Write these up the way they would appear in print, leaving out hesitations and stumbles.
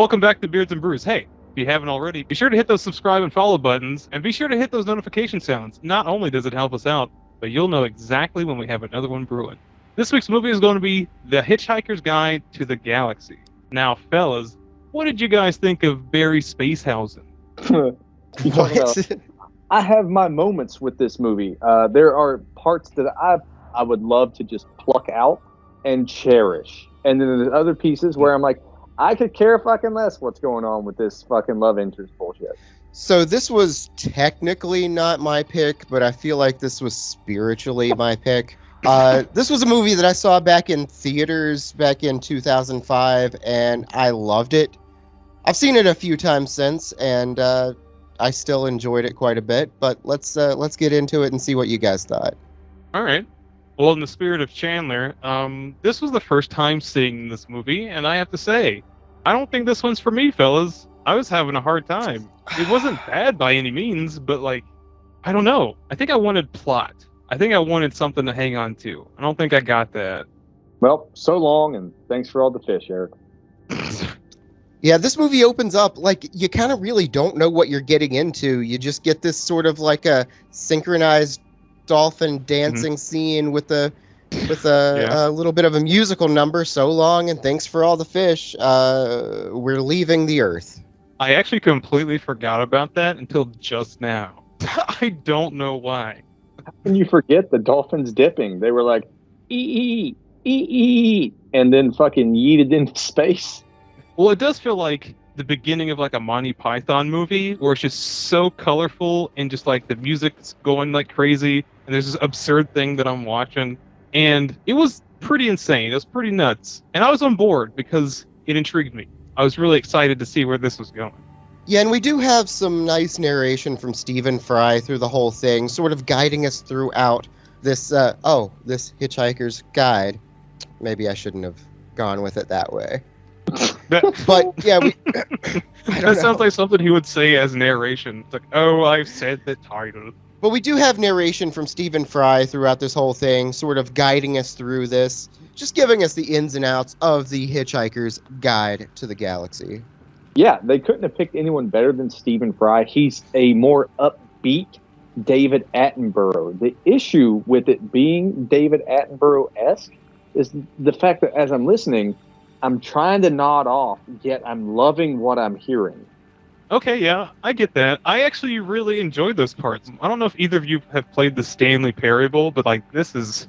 Welcome back to Beards and Brews. Hey, if you haven't already, be sure to hit those subscribe and follow buttons, and be sure to hit those notification sounds. Not only does it help us out, but you'll know exactly when we have another one brewing. This week's movie is going to be The Hitchhiker's Guide to the Galaxy. Now, fellas, what did you guys think of Barry Spacehausen? You talking about? I have my moments with this movie. There are parts that I would love to just pluck out and cherish, and then there's other pieces where I'm like, I could care fucking less what's going on with this fucking love interest bullshit. So this was technically not my pick, but I feel like this was spiritually my pick. This was a movie that I saw back in theaters back in 2005, and I loved it. I've seen it a few times since, and I still enjoyed it quite a bit. But let's get into it and see what you guys thought. All right. Well, in the spirit of Chandler, this was the first time seeing this movie, and I have to say, I don't think this one's for me, fellas. I was having a hard time. It wasn't bad by any means, but like, I don't know. I think I wanted plot. I think I wanted something to hang on to. I don't think I got that. Well, so long, and thanks for all the fish, Eric. Yeah, this movie opens up like you kind of really don't know what you're getting into. You just get this sort of like a synchronized dolphin dancing scene with a little bit of a musical number. So long, and thanks for all the fish. We're leaving the Earth. I actually completely forgot about that until just now. I don't know why. How can you forget the dolphins dipping? They were like, ee, and then fucking yeeted into space. Well, it does feel like the beginning of like a Monty Python movie where it's just so colorful and just like the music's going like crazy and there's this absurd thing that I'm watching. And it was pretty insane. It was pretty nuts. And I was on board because it intrigued me. I was really excited to see where this was going. Yeah, and we do have some nice narration from Stephen Fry through the whole thing, sort of guiding us throughout this, this Hitchhiker's Guide. Maybe I shouldn't have gone with it that way. But, yeah, that sounds like something he would say as narration. It's like, oh, I've said the title. But we do have narration from Stephen Fry throughout this whole thing, sort of guiding us through this, just giving us the ins and outs of the Hitchhiker's Guide to the Galaxy. Yeah, they couldn't have picked anyone better than Stephen Fry. He's a more upbeat David Attenborough. The issue with it being David Attenborough-esque is the fact that as I'm listening, I'm trying to nod off, yet I'm loving what I'm hearing. Okay, yeah, I get that. I actually really enjoyed those parts. I don't know if either of you have played the Stanley Parable, but like this is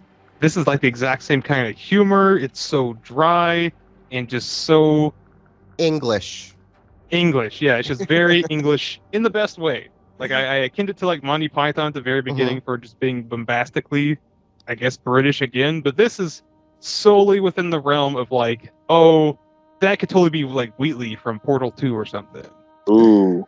like the exact same kind of humor. It's so dry and just so English, yeah. It's just very English in the best way. Like I akin it to like Monty Python at the very beginning for just being bombastically, I guess, British again. But this is solely within the realm of like, oh, that could totally be like Wheatley from Portal 2 or something. Ooh.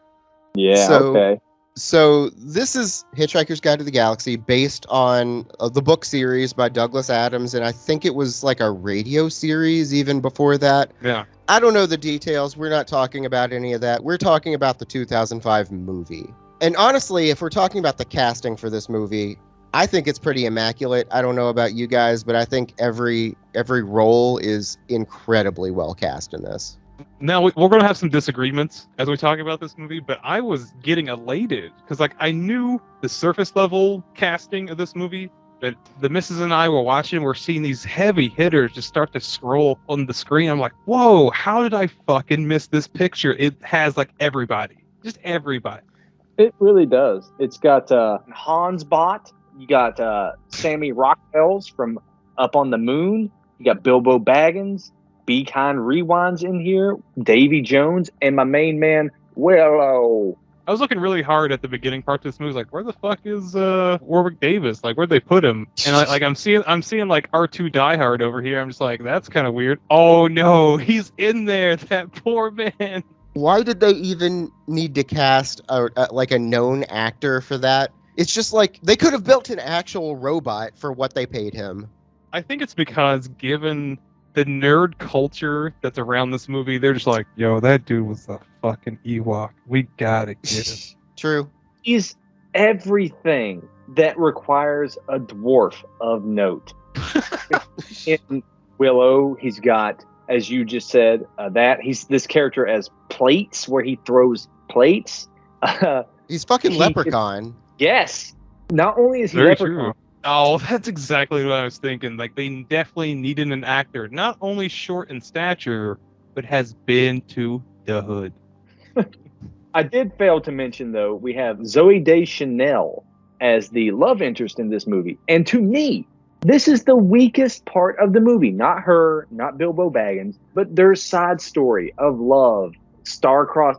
Yeah, okay. So this is Hitchhiker's Guide to the Galaxy based on the book series by Douglas Adams, and I think it was like a radio series even before that. Yeah. I don't know the details. We're not talking about any of that. We're talking about the 2005 movie. And honestly, if we're talking about the casting for this movie, I think it's pretty immaculate. I don't know about you guys, but I think every role is incredibly well cast in this. Now, we're going to have some disagreements as we talk about this movie, but I was getting elated because like I knew the surface level casting of this movie, but the missus and I were watching, we're seeing these heavy hitters just start to scroll on the screen. I'm like, whoa, how did I fucking miss this picture? It has like everybody, just everybody. It really does. It's got Hans Bott. You got Sammy Rockwell's from Up on the Moon. You got Bilbo Baggins. Be Kind Rewinds in here. Davy Jones. And my main man, Willow. I was looking really hard at the beginning part of this movie. Like, where the fuck is Warwick Davis? Like, where'd they put him? And I'm seeing like R2 Die Hard over here. I'm just like, that's kind of weird. Oh no, he's in there. That poor man. Why did they even need to cast a known actor for that? It's just like they could have built an actual robot for what they paid him. I think it's because given the nerd culture that's around this movie, they're just like, yo, that dude was a fucking Ewok. We gotta get him. True. He's everything that requires a dwarf of note. In Willow, he's got as you just said, that he's this character as plates, where he throws plates. He's fucking Leprechaun. Yes. Not only is he Very Leprechaun. true. Oh, that's exactly what I was thinking. Like, they definitely needed an actor, not only short in stature, but has been to the hood. I did fail to mention, though, we have Zoe Deschanel as the love interest in this movie. And to me, this is the weakest part of the movie. Not her, not Bilbo Baggins, but their side story of love,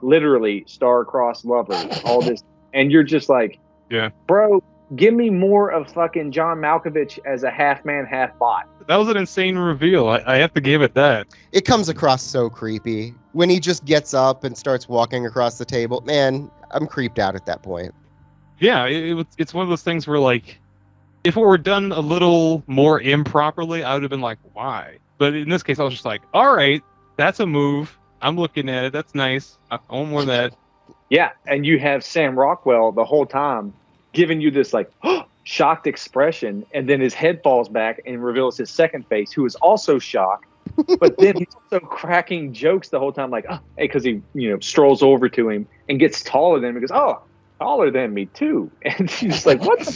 literally star-crossed lovers, all this. And you're just like, yeah, bro, give me more of fucking John Malkovich as a half man, half bot. That was an insane reveal. I have to give it that. It comes across so creepy. When he just gets up and starts walking across the table, man, I'm creeped out at that point. Yeah, it's one of those things where, like, if it were done a little more improperly, I would have been like, why? But in this case, I was just like, all right, that's a move. I'm looking at it. That's nice. I want more of that. Yeah, and you have Sam Rockwell the whole time giving you this, like, shocked expression, and then his head falls back and reveals his second face, who is also shocked. But then he's also cracking jokes the whole time, like, oh, hey, because he, strolls over to him and gets taller than him. He goes, oh, taller than me too. And he's like, what?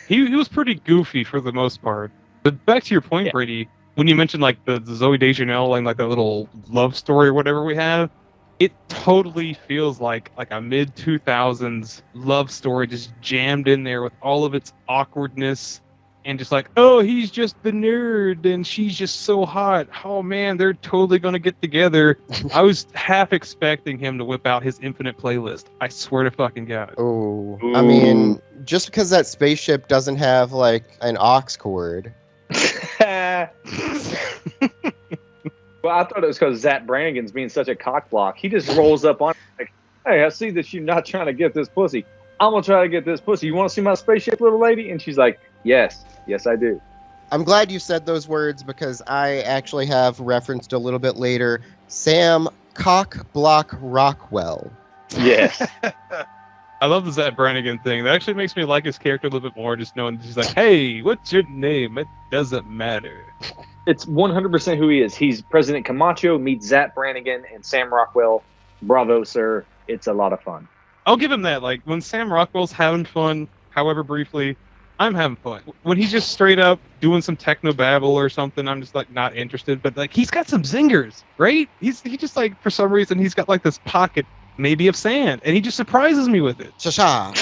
He was pretty goofy for the most part. But back to your point, yeah. Brady, when you mentioned like the Zoe Deschanel and like that little love story or whatever we have, it totally feels like a mid-2000s love story just jammed in there with all of its awkwardness and just like, oh, he's just the nerd and she's just so hot. Oh, man, they're totally going to get together. I was half expecting him to whip out his infinite playlist. I swear to fucking God. Oh, I mean, just because that spaceship doesn't have like an aux cord. Well, I thought it was because Zach Brannigan's being such a cockblock. He just rolls up on like, hey, I see that you're not trying to get this pussy. I'm going to try to get this pussy. You want to see my spaceship, little lady? And she's like, yes, I do. I'm glad you said those words because I actually have referenced a little bit later Sam Cockblock Rockwell. Yes. I love the Zach Brannigan thing. That actually makes me like his character a little bit more, just knowing he's like, hey, what's your name? It doesn't matter. It's 100% who he is. He's President Camacho meets Zach Brannigan and Sam Rockwell. Bravo, sir. It's a lot of fun. I'll give him that. Like, when Sam Rockwell's having fun, however briefly, I'm having fun. When he's just straight up doing some techno babble or something, I'm just like not interested. But like, he's got some zingers, right? He just like, for some reason, he's got like this pocket maybe of sand, and he just surprises me with it. Sha-sha.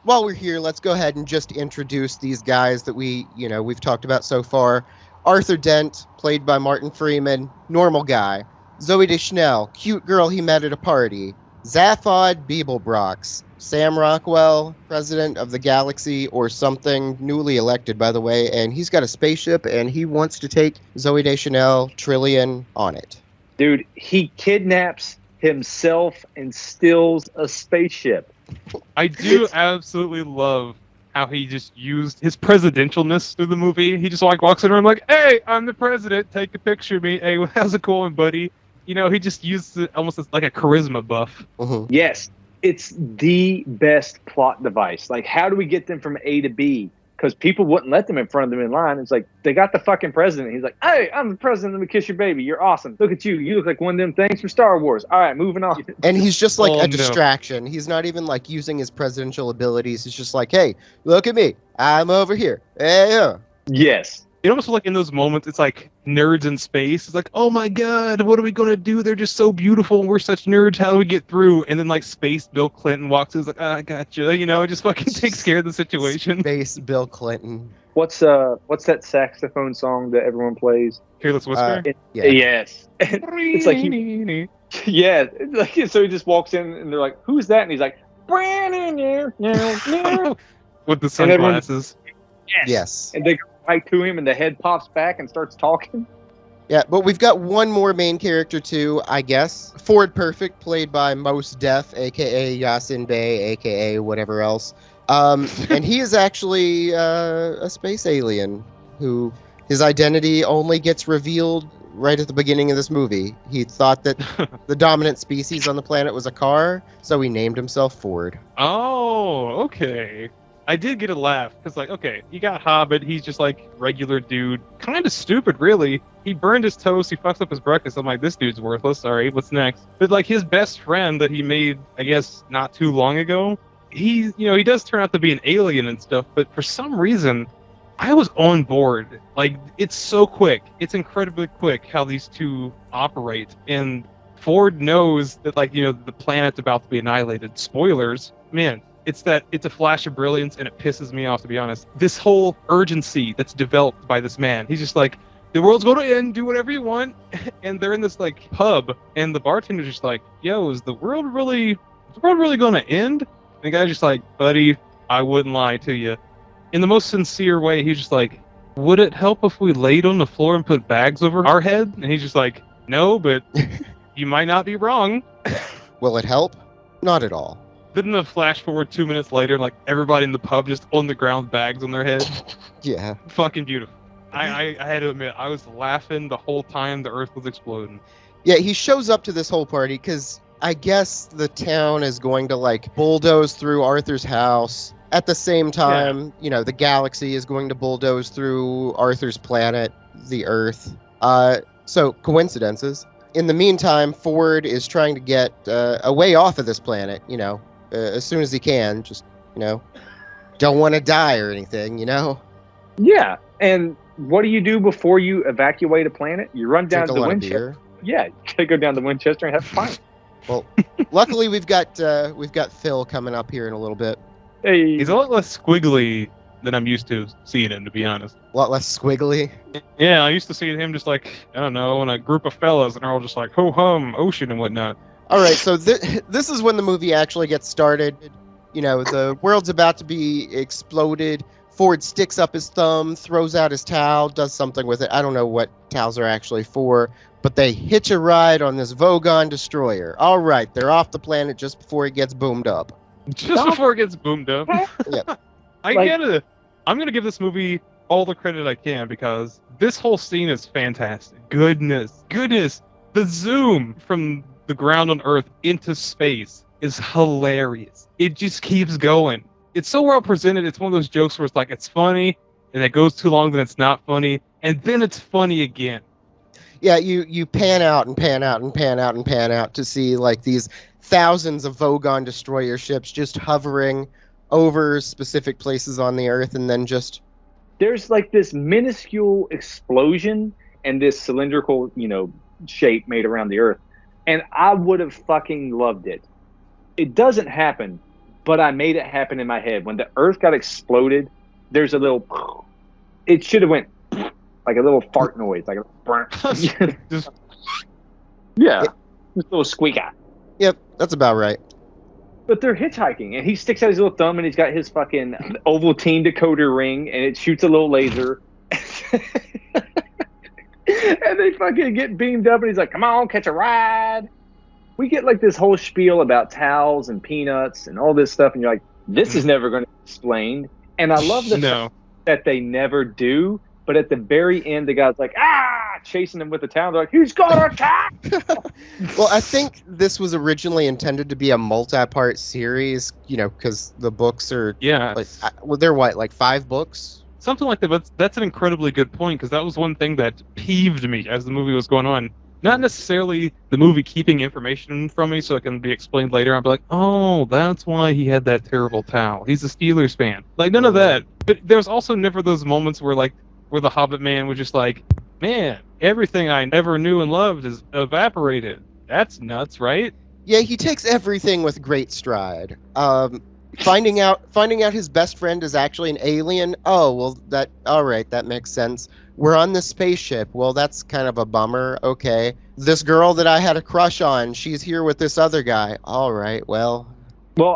While we're here, let's go ahead and just introduce these guys that we've talked about so far. Arthur Dent, played by Martin Freeman, normal guy. Zoe Deschanel, cute girl he met at a party. Zaphod Beeblebrox, Sam Rockwell, president of the galaxy or something, newly elected, by the way, and he's got a spaceship, and he wants to take Zoe Deschanel, Trillian, on it. Dude, he kidnaps himself and steals a spaceship. I do absolutely love how he just used his presidentialness through the movie. He just like walks in the room like, hey, I'm the president. Take a picture of me. Hey, how's it going, buddy? He just used it almost as like a charisma buff. Mm-hmm. Yes, it's the best plot device. Like, how do we get them from A to B? Because people wouldn't let them in front of them in line. It's like, they got the fucking president. He's like, hey, I'm the president. Let me kiss your baby. You're awesome. Look at you. You look like one of them things from Star Wars. All right, moving on. And he's just like a distraction. He's not even like using his presidential abilities. He's just like, hey, look at me. I'm over here. Hey, yeah. Yes. It almost like in those moments, it's like nerds in space. It's like, oh my God, what are we going to do? They're just so beautiful. And we're such nerds. How do we get through? And then like Space Bill Clinton walks in. He's like, I gotcha. It just fucking takes care of the situation. Space Bill Clinton. What's that saxophone song that everyone plays? Careless Whisper? Yeah. Yes. It's like yeah. Like, so he just walks in and they're like, who's that? And he's like, with the sunglasses. Yes. And they go right to him and the head pops back and starts talking. Yeah, but we've got one more main character too, I guess. Ford Perfect, played by Mos Def, a.k.a. Yasin Bey, a.k.a. whatever else. And he is actually a space alien who his identity only gets revealed right at the beginning of this movie. He thought that the dominant species on the planet was a car, so he named himself Ford. Oh, okay. I did get a laugh because, like, okay, you got Hobbit. He's just like regular dude, kind of stupid, really. he burned his toast, he fucks up his breakfast. I'm like, this dude's worthless. All right, what's next? But like his best friend that he made, I guess, not too long ago, he does turn out to be an alien and stuff, but for some reason, I was on board. Like, it's so quick. It's incredibly quick how these two operate. And Ford knows that, like, the planet's about to be annihilated. Spoilers. Man, it's a flash of brilliance, and it pisses me off, to be honest. This whole urgency that's developed by this man. He's just like, the world's going to end, do whatever you want. And they're in this, like, pub, and the bartender's just like, yo, is the world really going to end? And the guy's just like, buddy, I wouldn't lie to you. In the most sincere way, he's just like, would it help if we laid on the floor and put bags over our head? And he's just like, no, but you might not be wrong. Will it help? Not at all. Then the flash forward 2 minutes later, like everybody in the pub just on the ground, bags on their head. Yeah. Fucking beautiful. I had to admit, I was laughing the whole time the earth was exploding. Yeah, he shows up to this whole party because I guess the town is going to like bulldoze through Arthur's house. At the same time, the galaxy is going to bulldoze through Arthur's planet, the Earth. So coincidences. In the meantime, Ford is trying to get a way off of this planet, as soon as he can. Just, don't want to die or anything, Yeah, and what do you do before you evacuate a planet? You run down to the Winchester. Yeah, you gotta go down to Winchester and have fun. Well, luckily we've got Phil coming up here in a little bit. Hey. He's a lot less squiggly than I'm used to seeing him, to be honest. A lot less squiggly. Yeah, I used to see him just like, I don't know, in a group of fellas, and they're all just like, ho-hum, ocean and whatnot. All right, so this is when the movie actually gets started. The world's about to be exploded. Ford sticks up his thumb, throws out his towel, does something with it. I don't know what towels are actually for, but they hitch a ride on this Vogon destroyer. All right, they're off the planet just before it gets boomed up. Just before it gets boomed up. Yep. I'm gonna give this movie all the credit I can because this whole scene is fantastic. Goodness. The zoom from the ground on Earth into space is hilarious. It just keeps going. It's so well presented. It's one of those jokes where it's like, it's funny, and it goes too long, then it's not funny, and then it's funny again. Yeah, you pan out and pan out and pan out and pan out to see like these thousands of Vogon destroyer ships just hovering over specific places on the Earth, and then just... There's like this minuscule explosion and this cylindrical, shape made around the Earth. And I would have fucking loved it. It doesn't happen, but I made it happen in my head. When the Earth got exploded, there's a little... It should have went like a little fart noise. Like a... Yeah. Just a little squeak out. Yep, that's about right. But they're hitchhiking, and he sticks out his little thumb, and he's got his fucking Ovaltine decoder ring, and it shoots a little laser. And they fucking get beamed up, and he's like, come on, catch a ride. We get like this whole spiel about towels and peanuts and all this stuff, and you're like, this is never going to be explained. And I love the fact that they never do, but at the very end, the guy's like, chasing him with the towel. They're like, he's got attacked! Well, I think this was originally intended to be a multi-part series, because the books are... Yeah. They're what, like 5 books? Something like that, but that's an incredibly good point, because that was one thing that peeved me as the movie was going on. Not necessarily the movie keeping information from me so it can be explained later. I'll be like, oh, that's why he had that terrible towel. He's a Steelers fan. Like, none of that. But there's also never those moments where the Hobbit man was just like, man, everything I ever knew and loved is evaporated. That's nuts, right? Yeah, he takes everything with great stride. Finding out his best friend is actually an alien. Oh, well, all right, that makes sense. We're on this spaceship. Well, that's kind of a bummer. Okay. This girl that I had a crush on, she's here with this other guy. All right, well,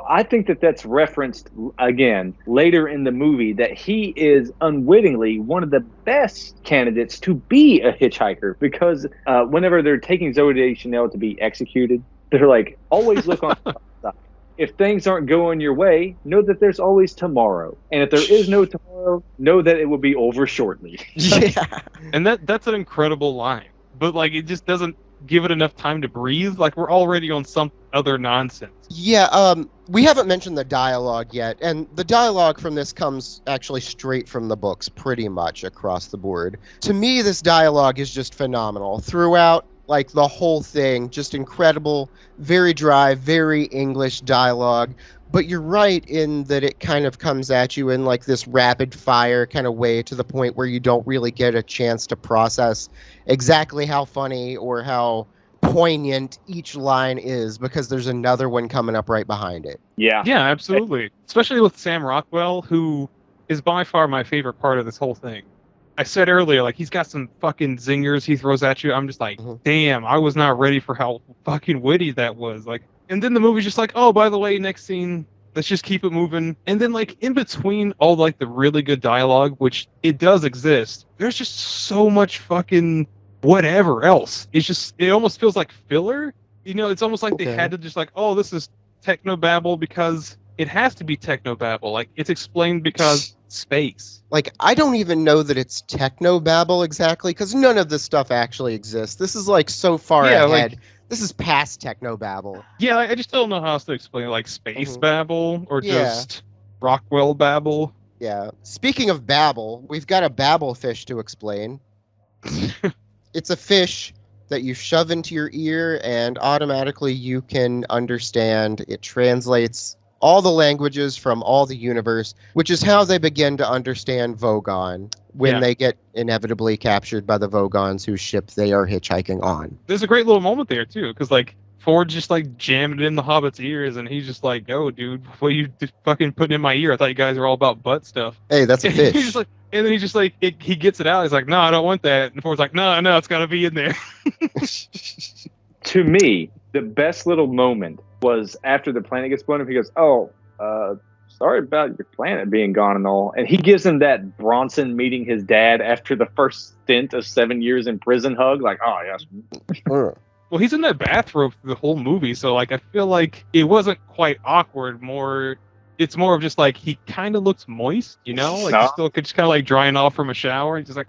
I think that's referenced again later in the movie, that he is unwittingly one of the best candidates to be a hitchhiker, because whenever they're taking Zooey Deschanel to be executed, they're like, always look on the side. If things aren't going your way, know that there's always tomorrow. And if there is no tomorrow, know that it will be over shortly. Yeah. And that's an incredible line. But it just doesn't give it enough time to breathe. Like we're already on some other nonsense. Yeah, we haven't mentioned the dialogue yet, and the dialogue from this comes actually straight from the books pretty much across the board. To me, this dialogue is just phenomenal. Throughout, like, the whole thing, just incredible, very dry, very English dialogue. But you're right in that it kind of comes at you in, like, this rapid fire kind of way to the point where you don't really get a chance to process exactly how funny or how poignant each line is, because there's another one coming up right behind it. Yeah. Yeah, absolutely. Especially with Sam Rockwell, who is by far my favorite part of this whole thing. I said earlier, like, he's got some fucking zingers he throws at you. I'm just like, damn, I was not ready for how fucking witty that was. Like, and then the movie's just like, oh, by the way, next scene, let's just keep it moving. And then, like, in between all, like, the really good dialogue, which it does exist, there's just so much fucking whatever else. It's just, it almost feels like filler. You know, it's almost like they had to just like, oh, this is technobabble because it has to be technobabble. Like, it's explained because space. Like, I don't even know that it's technobabble exactly, because none of this stuff actually exists. This is, like, so far Yeah, ahead. like, this is past technobabble. yeah, I just don't know how else to explain it. Like space babble or Yeah. just Rockwell babble. Yeah. Speaking of babble, we've got a babble fish to explain. It's a fish that you shove into your ear and automatically you can understand. It translates all the languages from all the universe, which is how they begin to understand Vogon when they get inevitably captured by the Vogons whose ship they are hitchhiking on. There's a great little moment there too, because like Ford just like jammed it in the Hobbit's ears, and he's just like, "Yo, dude, what are you fucking putting in my ear? I thought you guys were all about butt stuff." Hey, that's a And fish. he's just like, and then he just like he gets it out. He's like, "No, I don't want that." And Ford's like, "No, it's got to be in there." To me, the best little moment was after the planet gets blown up. He goes, "Oh, sorry about your planet being gone and all." And he gives him that Bronson meeting his dad after the first stint of 7 years in prison hug. Like, oh, yes. Well, he's in that bathrobe the whole movie, so like I feel like it wasn't quite awkward. It's more of just like he kind of looks moist, you know, like he's still just kind of like drying off from a shower. He's just like,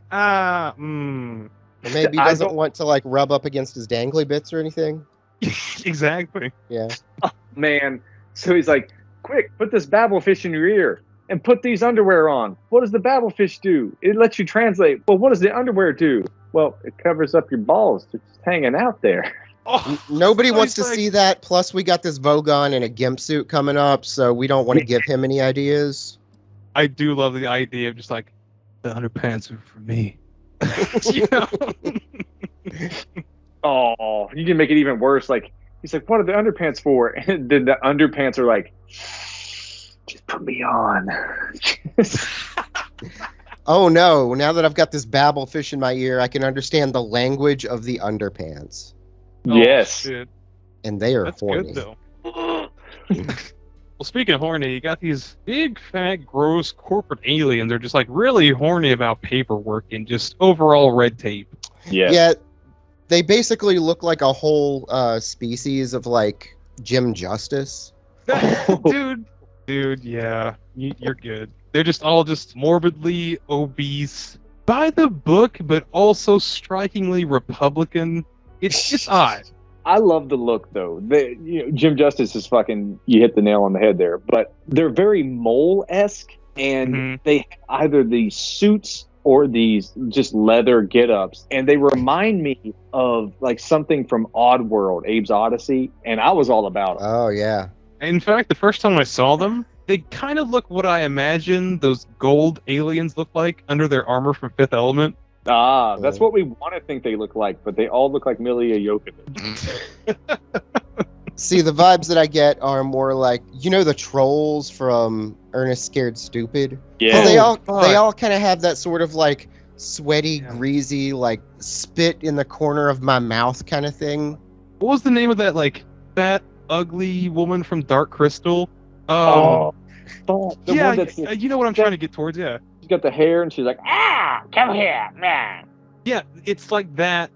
Maybe he doesn't want to like rub up against his dangly bits or anything. Exactly. Yeah. Oh, man. So he's like, quick, put this babblefish in your ear and put these underwear on. What does the babblefish do? It lets you translate. Well, what does the underwear do? Well, it covers up your balls. They're just hanging out there. Oh, nobody so wants to like, see that. Plus, we got this Vogon in a gimp suit coming up, so we don't want to give him any ideas. I do love the idea of just like the underpants are for me. You know? Oh, you can make it even worse. Like, he's like, what are the underpants for? And then the underpants are like, just put me on. Oh no, now that I've got this babblefish in my ear, I can understand the language of the underpants. Yes. Shit. And they are That's horny. good, though. Well, speaking of horny, you got these big, fat, gross corporate aliens. They're just like really horny about paperwork and just overall red tape. Yes. Yeah, they basically look like a whole species of like Jim Justice. Dude, yeah, you're good. They're just all just morbidly obese, by the book, but also strikingly Republican. It's odd. I love the look, though. Jim Justice is fucking, you hit the nail on the head there. But they're very mole-esque, and they have either these suits or these just leather get-ups. And they remind me of like something from Oddworld, Abe's Odyssey, and I was all about it. Oh, yeah. In fact, the first time I saw them, they kind of look what I imagine those gold aliens look like under their armor from Fifth Element. Ah, that's what we want to think they look like, but they all look like Milia Jokovic. See, the vibes that I get are more like, you know, the trolls from Ernest Scared Stupid? Yeah. They all kind of have that sort of like sweaty, greasy, like spit in the corner of my mouth kind of thing. What was the name of that like fat, ugly woman from Dark Crystal? The one that's, you know what I'm trying to get towards. Yeah, she's got the hair, and she's like, come here, man. Yeah, it's like that,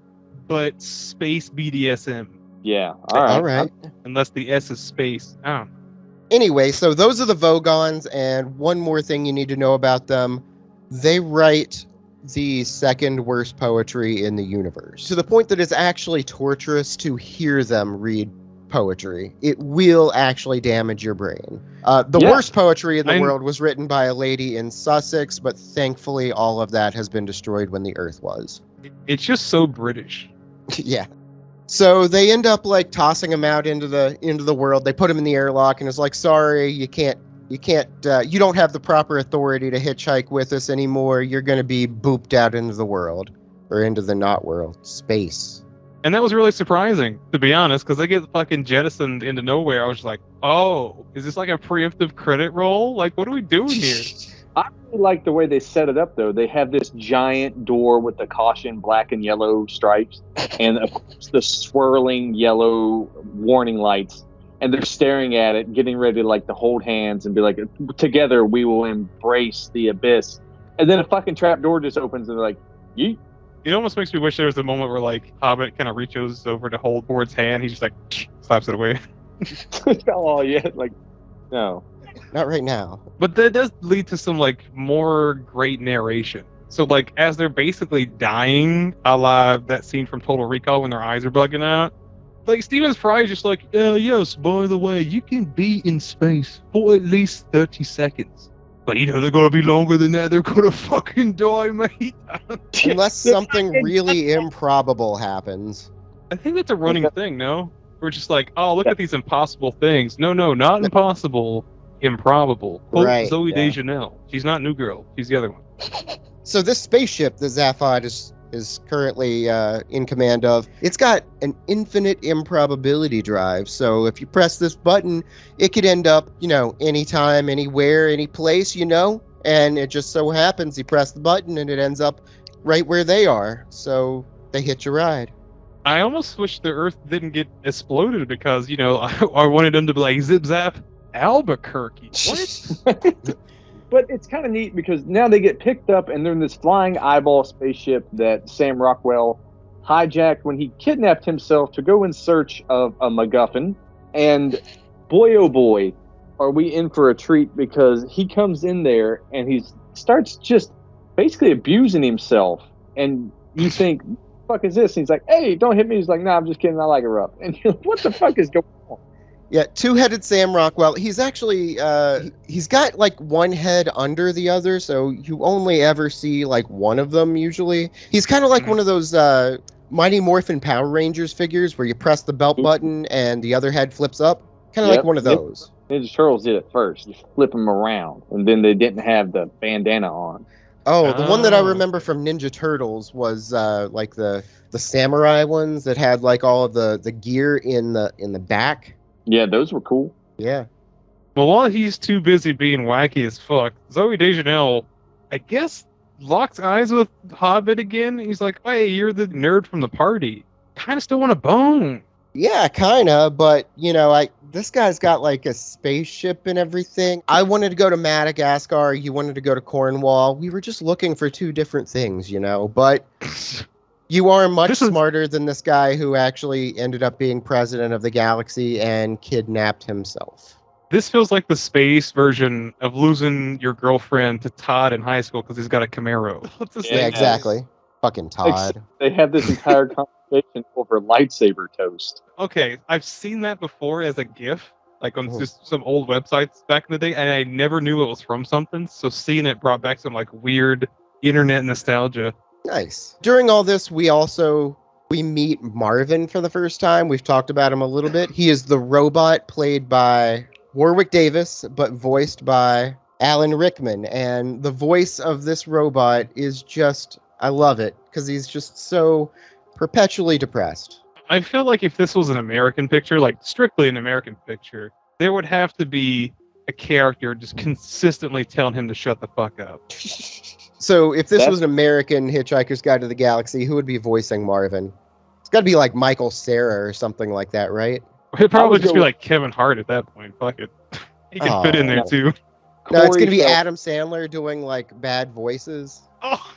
but space BDSM. Yeah, all right. Unless the S is space. Oh. Anyway, so those are the Vogons, and one more thing you need to know about them. They write the second worst poetry in the universe, to the point that it's actually torturous to hear them read poetry. It will actually damage your brain. The Yeah. worst poetry in the world was written by a lady in Sussex, but thankfully all of that has been destroyed when the Earth was. It's just so British. Yeah. So they end up like tossing him out into the world. They put him in the airlock and it's like, sorry, you don't have the proper authority to hitchhike with us anymore. You're going to be booped out into the world, or into the not world, space. And that was really surprising, to be honest, because they get fucking jettisoned into nowhere. I was like, oh, is this like a preemptive credit roll? Like, what are we doing here? I really like the way they set it up, though. They have this giant door with the caution black and yellow stripes, and of course the swirling yellow warning lights. And they're staring at it, getting ready to hold hands and be like, together we will embrace the abyss. And then a fucking trap door just opens and they're like, yeet. It almost makes me wish there was a moment where Hobbit kind of reaches over to hold Ford's hand. He's just slaps it away. Oh yeah, no. Not right now. But that does lead to some more great narration. So as they're basically dying, a la that scene from Total Recall when their eyes are bugging out. Stephen Fry is just yes, by the way, you can be in space for at least 30 seconds. But they're gonna be longer than that. They're gonna fucking die, mate. Unless something really improbable happens. I think that's a running thing, no? We're just oh, look at these impossible things. No, not impossible. Improbable. Quote Right, Zoe yeah. Deschanel. She's not New Girl. She's the other one. So this spaceship that Zaphod is currently in command of, it's got an infinite improbability drive. So if you press this button, it could end up, anytime, anywhere, any place, and it just so happens you press the button and it ends up right where they are. So they hitch a ride. I almost wish the Earth didn't get exploded because, I wanted them to be zip zap Albuquerque. What? But it's kind of neat because now they get picked up and they're in this flying eyeball spaceship that Sam Rockwell hijacked when he kidnapped himself to go in search of a MacGuffin. And boy, oh boy, are we in for a treat because he comes in there and he starts just basically abusing himself. And you think, what the fuck is this? And he's like, hey, don't hit me. He's like, nah, I'm just kidding. I like it rough. And you're like, what the fuck is going on? Yeah, two-headed Sam Rockwell. He's actually, he's got one head under the other, so you only ever see one of them usually. He's kind of like one of those Mighty Morphin Power Rangers figures where you press the belt button and the other head flips up. Kind of like one of those. Ninja Turtles did it first. You flip them around, and then they didn't have the bandana on. Oh, the one that I remember from Ninja Turtles was the samurai ones that had all of the gear in the back. Yeah, those were cool. Yeah. Well, while he's too busy being wacky as fuck, Zoe Deschanel, I guess, locks eyes with Hobbit again. He's like, hey, you're the nerd from the party. Kind of still want a bone. Yeah, kind of, but, this guy's got a spaceship and everything. I wanted to go to Madagascar. You wanted to go to Cornwall. We were just looking for two different things, but... You are much smarter than this guy who actually ended up being president of the galaxy and kidnapped himself. This feels like the space version of losing your girlfriend to Todd in high school because he's got a Camaro. Yeah, exactly. Fucking Todd. They have this entire conversation over lightsaber toast. Okay, I've seen that before as a GIF, on just some old websites back in the day, and I never knew it was from something. So seeing it brought back some weird internet nostalgia. Nice. During all this, we meet Marvin for the first time. We've talked about him a little bit. He is the robot played by Warwick Davis, but voiced by Alan Rickman. And the voice of this robot is just, I love it, because he's just so perpetually depressed. I feel like if this was an American picture, strictly an American picture, there would have to be a character just consistently telling him to shut the fuck up. So if this was an American Hitchhiker's Guide to the Galaxy, who would be voicing Marvin? It's got to be Michael Cera or something like that, right? It'd probably just be Kevin Hart at that point. Fuck it. He can fit in there too. No, it's going to be Adam Sandler doing bad voices. Oh,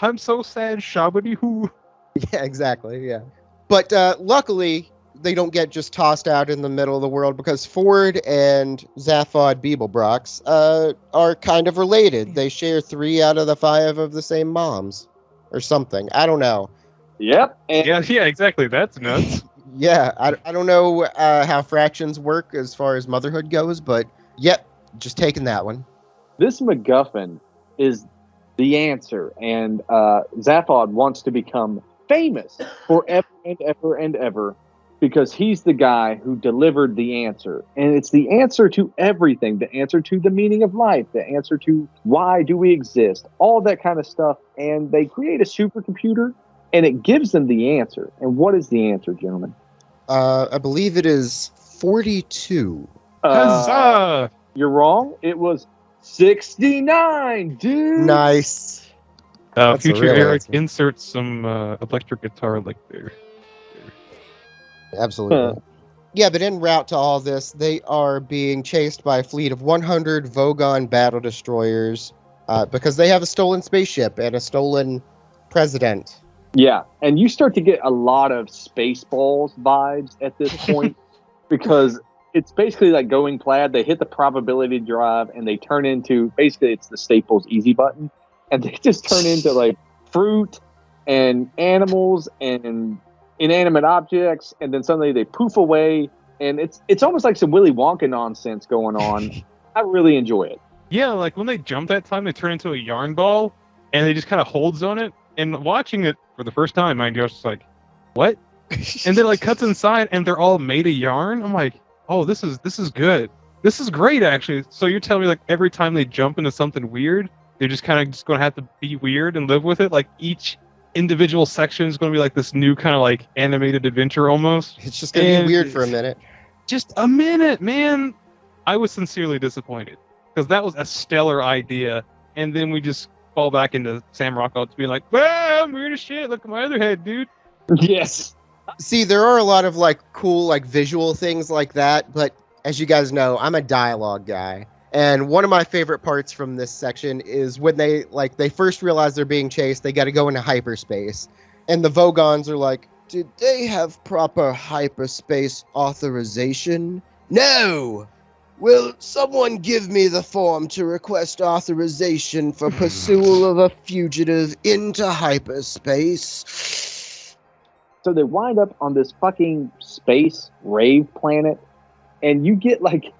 I'm so sad, Shabadi Hoo. Yeah, exactly, yeah. But luckily, they don't get just tossed out in the middle of the world because Ford and Zaphod Beeblebrox are kind of related. They share 3 out of the 5 of the same moms or something. I don't know. Yep. And Yeah, exactly. That's nuts. Yeah, I don't know how fractions work as far as motherhood goes, but yep, just taking that one. this MacGuffin is the answer, and Zaphod wants to become famous forever and ever and ever because he's the guy who delivered the answer. And it's the answer to everything, the answer to the meaning of life, the answer to why do we exist, all that kind of stuff. And they create a supercomputer, and it gives them the answer. And what is the answer, gentlemen? I believe it is 42. Huzzah! You're wrong. It was 69, dude. Nice. That's a Future real Eric, answer. insert some electric guitar like there. Absolutely. Yeah, but en route to all this, they are being chased by a fleet of 100 Vogon battle destroyers because they have a stolen spaceship and a stolen president. Yeah, and you start to get a lot of Spaceballs vibes at this point because it's basically like going plaid. They hit the probability drive and they turn into, basically it's the Staples easy button, and they just turn into like fruit and animals and inanimate objects, and then suddenly they poof away, and it's almost like some Willy Wonka nonsense going on. I really enjoy it. Yeah, like when they jump that time, they turn into a yarn ball, and they just kind of holds on it. And watching it for the first time, mind you, I was just like, "What?" And then like cuts inside, and they're all made of yarn. I'm like, "Oh, this is good. This is great, actually." So you're telling me like every time they jump into something weird, they're just kind of just going to have to be weird and live with it. Like each individual section is going to be like this new kind of like animated adventure almost. It's just going to be weird for a minute. Just a minute, man. I was sincerely disappointed because that was a stellar idea, and then we just fall back into Sam Rockwell to be like, "Well, I'm weird as shit. Look at my other head, dude." Yes. See, there are a lot of like cool like visual things like that, but as you guys know, I'm a dialogue guy. And one of my favorite parts from this section is when they first realize they're being chased, they got to go into hyperspace. And the Vogons are like, "Did they have proper hyperspace authorization?" "No." "Will someone give me the form to request authorization for pursuit of a fugitive into hyperspace?" So they wind up on this fucking space rave planet, and you get like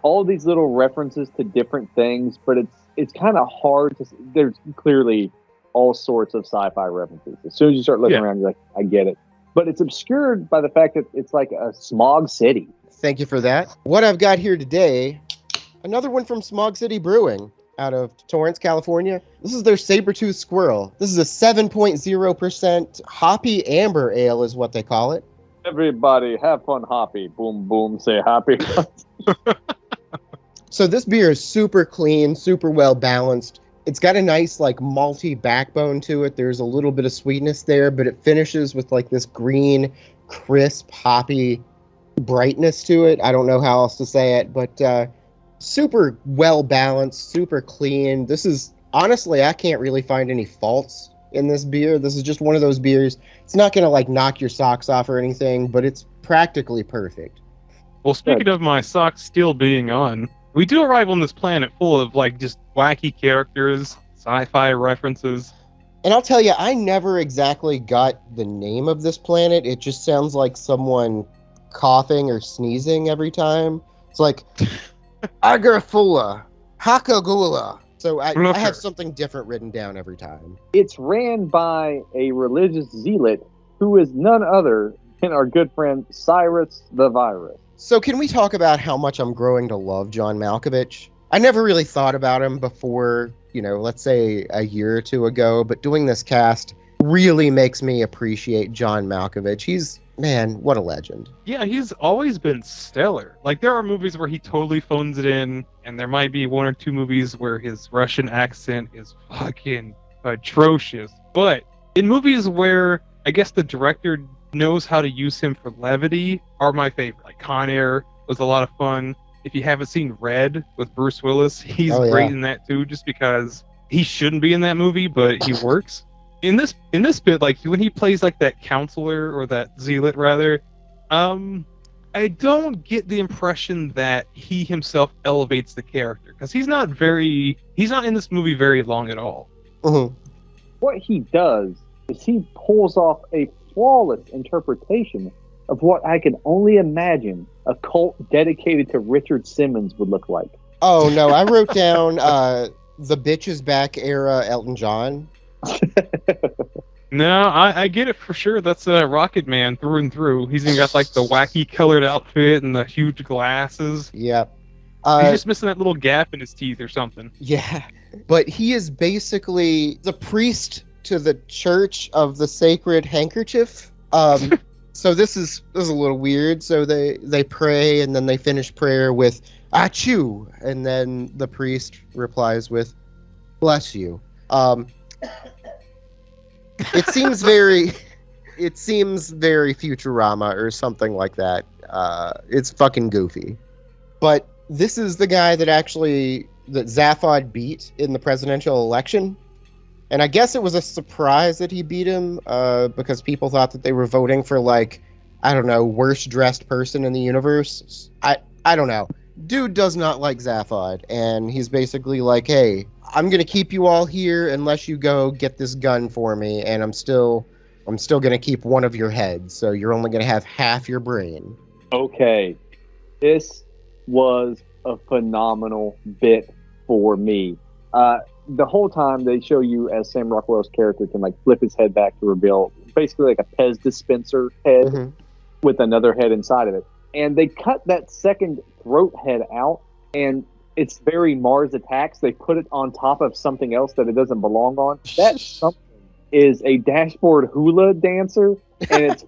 all these little references to different things, but it's kind of hard to. There's clearly all sorts of sci-fi references. As soon as you start looking around, you're like, I get it. But it's obscured by the fact that it's like a smog city. Thank you for that. What I've got here today, another one from Smog City Brewing out of Torrance, California. This is their Sabre-Toothed Squirrel. This is a 7.0% hoppy amber ale is what they call it. Everybody have fun, hoppy. Boom, boom, say happy. So this beer is super clean, super well balanced. It's got a nice like malty backbone to it. There's a little bit of sweetness there, but it finishes with like this green, crisp, hoppy brightness to it. I don't know how else to say it, but super well balanced, super clean. This is honestly, I can't really find any faults in this beer. This is just one of those beers. It's not going to like knock your socks off or anything, but it's practically perfect. Well, speaking of my socks still being on, we do arrive on this planet full of like just wacky characters, sci-fi references. And I'll tell you, I never exactly got the name of this planet. It just sounds like someone coughing or sneezing every time. It's like Agarfula, Hakagula. So I have something different written down every time. It's ran by a religious zealot who is none other than our good friend Cyrus the Virus. So can we talk about how much I'm growing to love John Malkovich? I never really thought about him before, let's say a year or two ago, but doing this cast really makes me appreciate John Malkovich. He's, man, what a legend. Yeah, he's always been stellar. Like, there are movies where he totally phones it in, and there might be one or two movies where his Russian accent is fucking atrocious. But in movies where I guess the director knows how to use him for levity are my favorite. Like Con Air was a lot of fun. If you haven't seen Red with Bruce Willis, he's great in that too, just because he shouldn't be in that movie, but he works. In this bit, like when he plays like that counselor or that zealot rather, I don't get the impression that he himself elevates the character because he's not in this movie very long at all. Mhm. What he does is he pulls off a flawless interpretation of what I can only imagine a cult dedicated to Richard Simmons would look like. Oh no, I wrote down the bitches back era Elton John. No, I get it for sure. That's Rocket Man through and through. He's even got like the wacky colored outfit and the huge glasses. Yeah. He's just missing that little gap in his teeth or something. Yeah, but he is basically the priest to the Church of the Sacred Handkerchief. So this is a little weird. So they pray and then they finish prayer with "Achoo," and then the priest replies with "Bless you." It seems very Futurama or something like that. It's fucking goofy. But this is the guy that Zaphod beat in the presidential election. And I guess it was a surprise that he beat him because people thought that they were voting for, like, I don't know, worst dressed person in the universe. I don't know. Dude does not like Zaphod, and he's basically like, hey, I'm going to keep you all here unless you go get this gun for me, and I'm still going to keep one of your heads, so you're only going to have half your brain. Okay. This was a phenomenal bit for me. The whole time they show you as Sam Rockwell's character can like flip his head back to reveal basically like a Pez dispenser head with another head inside of it. And they cut that second throat head out, and it's very Mars Attacks. They put it on top of something else that it doesn't belong on. That something is a dashboard hula dancer, and it's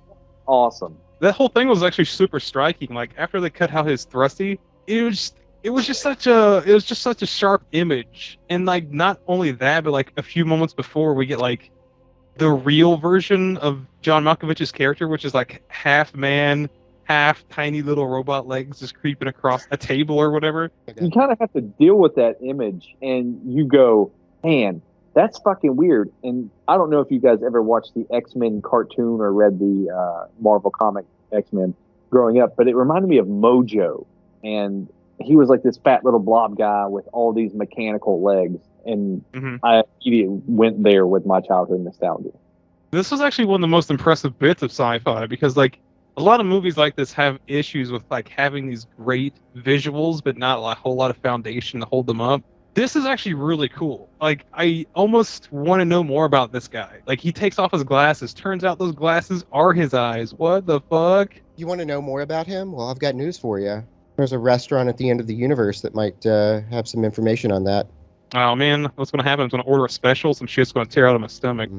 awesome. That whole thing was actually super striking. Like after they cut out his thrusty, it was just such a sharp image. And like not only that, but like a few moments before we get like the real version of John Malkovich's character, which is like half man, half tiny little robot legs just creeping across a table or whatever. You kind of have to deal with that image, and you go, man, that's fucking weird. And I don't know if you guys ever watched the X-Men cartoon or read the Marvel comic X-Men growing up, but it reminded me of Mojo. And he was like this fat little blob guy with all these mechanical legs. And I immediately went there with my childhood nostalgia. This was actually one of the most impressive bits of sci-fi because like a lot of movies like this have issues with like having these great visuals, but not a whole lot of foundation to hold them up. This is actually really cool. Like, I almost want to know more about this guy. Like, he takes off his glasses. Turns out those glasses are his eyes. What the fuck? You want to know more about him? Well, I've got news for you. There's a restaurant at the end of the universe that might have some information on that. Oh, man. What's going to happen? I'm going to order a special. Some shit's going to tear out of my stomach.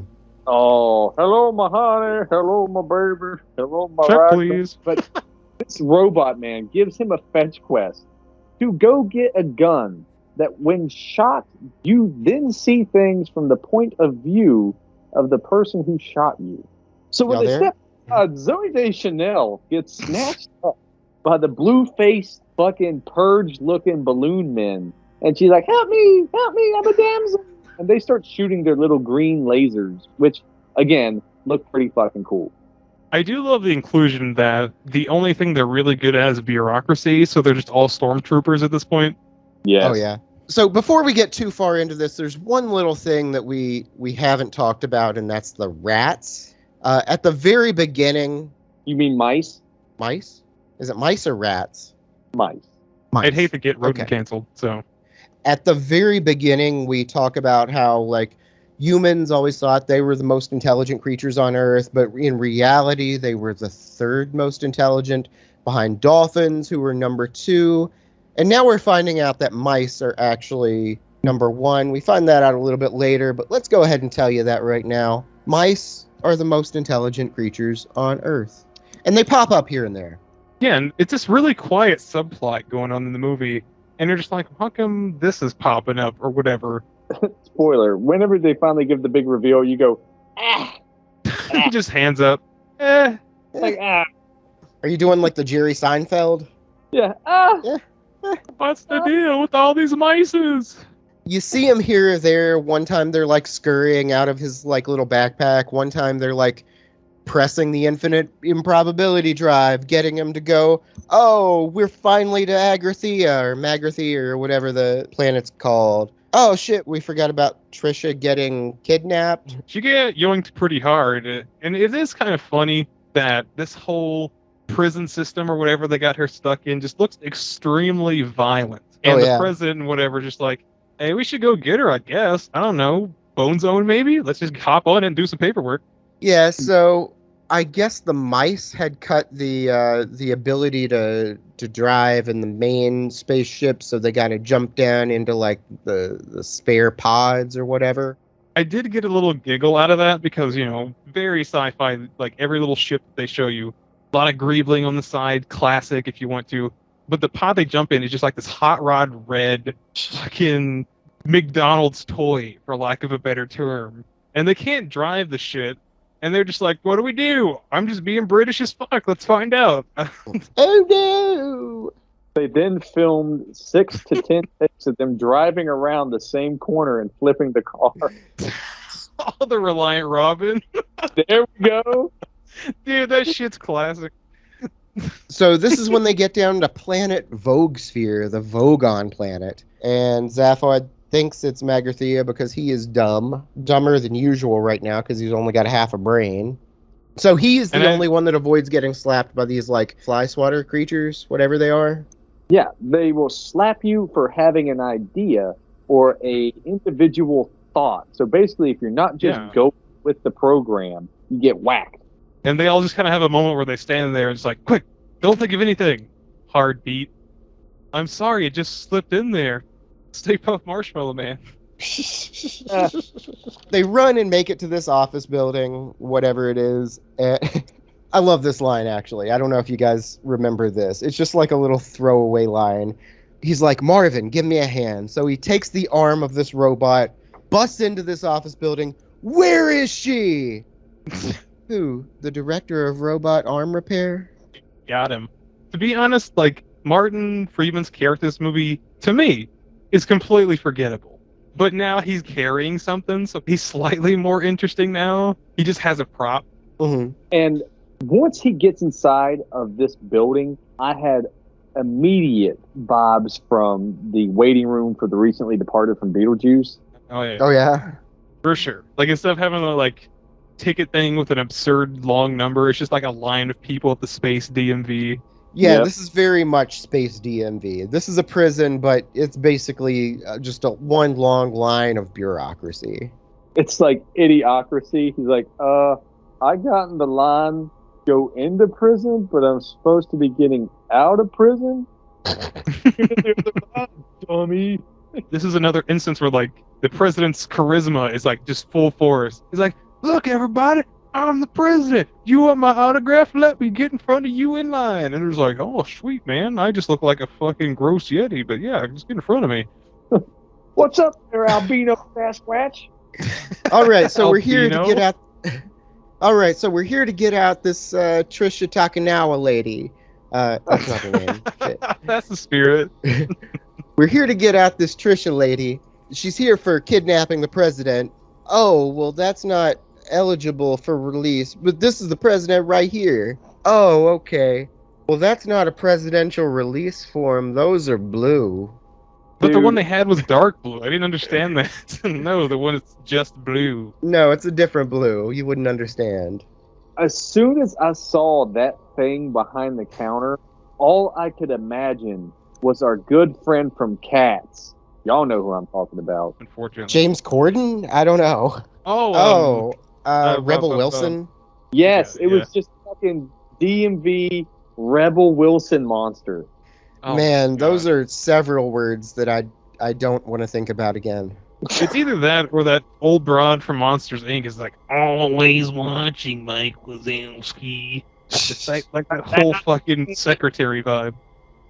Oh, hello, my honey. Hello, my baby. Hello, my Check, rock. please. But this robot man gives him a fetch quest to go get a gun that when shot, you then see things from the point of view of the person who shot you. So when they step Zoe Deschanel gets snatched up by the blue-faced fucking purge-looking balloon men, and she's like, help me, I'm a damsel. And they start shooting their little green lasers, which, again, look pretty fucking cool. I do love the inclusion that the only thing they're really good at is bureaucracy, so they're just all stormtroopers at this point. Yes. Oh, yeah. So before we get too far into this, there's one little thing that we haven't talked about, and that's the rats. At the very beginning... You mean mice? Mice? Is it mice or rats? Mice. I'd hate to get rodent canceled, so... At the very beginning, we talk about how, like, humans always thought they were the most intelligent creatures on Earth, but in reality, they were the third most intelligent, behind dolphins, who were number 2. And now we're finding out that mice are actually number 1. We find that out a little bit later, but let's go ahead and tell you that right now. Mice are the most intelligent creatures on Earth. And they pop up here and there. Yeah, and it's this really quiet subplot going on in the movie. And you're just like, how come this is popping up or whatever? Spoiler. Whenever they finally give the big reveal, you go, ah. He just hands up. Eh. Like, ah. Are you doing like the Jerry Seinfeld? Yeah. Ah. Yeah. What's the deal with all these mices? You see him here or there. One time they're like scurrying out of his like little backpack. One time they're like pressing the infinite improbability drive, getting him to go, oh, we're finally to Agrathea or Magrathea or whatever the planet's called. Oh shit, we forgot about Trisha getting kidnapped. She get yoinked pretty hard, and it is kind of funny that this whole prison system or whatever they got her stuck in just looks extremely violent. And the president and whatever just like, hey, we should go get her, I guess. I don't know, Bone Zone maybe? Let's just hop on and do some paperwork. Yeah, so I guess the mice had cut the ability to drive in the main spaceship, so they got to jump down into like the spare pods or whatever. I did get a little giggle out of that because, you know, very sci-fi, like every little ship that they show you, a lot of greebling on the side, classic if you want to. But the pod they jump in is just like this hot rod red fucking McDonald's toy, for lack of a better term. And they can't drive the shit. And they're just like, what do we do? I'm just being British as fuck. Let's find out. Oh no! They then filmed 6 to 10 takes of them driving around the same corner and flipping the car. Oh, the Reliant Robin. There we go. Dude, that shit's classic. So this is when they get down to planet Vogue Sphere, the Vogon planet. And Zaphod thinks it's Magrathea because he is dumb. Dumber than usual right now because he's only got half a brain. So he is the only one that avoids getting slapped by these, like, fly swatter creatures, whatever they are. Yeah, they will slap you for having an idea or a individual thought. So basically, if you're not just go with the program, you get whacked. And they all just kind of have a moment where they stand there and it's like, quick, don't think of anything. Hard beat. I'm sorry, it just slipped in there. Stay Puft Marshmallow Man. They run and make it to this office building, whatever it is. I love this line, actually. I don't know if you guys remember this. It's just like a little throwaway line. He's like, Marvin, give me a hand. So he takes the arm of this robot, busts into this office building. Where is she? Who? The director of robot arm repair? Got him. To be honest, like, Martin Freeman's character in this movie, to me, is completely forgettable. But now he's carrying something, so he's slightly more interesting now. He just has a prop. Mm-hmm. And once he gets inside of this building, I had immediate vibes from the waiting room for the recently departed from Beetlejuice. Oh, yeah. Oh, yeah. For sure. Like, instead of having a, like, ticket thing with an absurd long number, it's just like a line of people at the space DMV. Yeah, This is very much space DMV. This is a prison, but it's basically just one long line of bureaucracy. It's like idiocracy. He's like, I got in the line, go into prison, but I'm supposed to be getting out of prison? Dummy. This is another instance where, like, the president's charisma is, like, just full force. He's like, look, everybody, I'm the president. You want my autograph? Let me get in front of you in line. And it was like, oh, sweet, man. I just look like a fucking gross Yeti, but yeah, just get in front of me. What's up there, albino Sasquatch? All right, so we're here to get out... All right, so we're here to get out this Trisha Takanawa lady. That's not her name. Shit. That's the spirit. We're here to get out this Trisha lady. She's here for kidnapping the president. Oh, well, that's not eligible for release, but this is the president right here. Oh, okay. Well, that's not a presidential release form. Those are blue. But the one they had was dark blue. I didn't understand that. No, the one that's just blue. No, it's a different blue. You wouldn't understand. As soon as I saw that thing behind the counter, all I could imagine was our good friend from Cats. Y'all know who I'm talking about. Unfortunately. James Corden? I don't know. Rebel Wilson? Yes, it was just fucking DMV Rebel Wilson monster. Oh, man, those are several words that I don't want to think about again. It's either that or that old broad from Monsters, Inc. is like, always watching Mike Wazowski. It's like that whole fucking secretary vibe.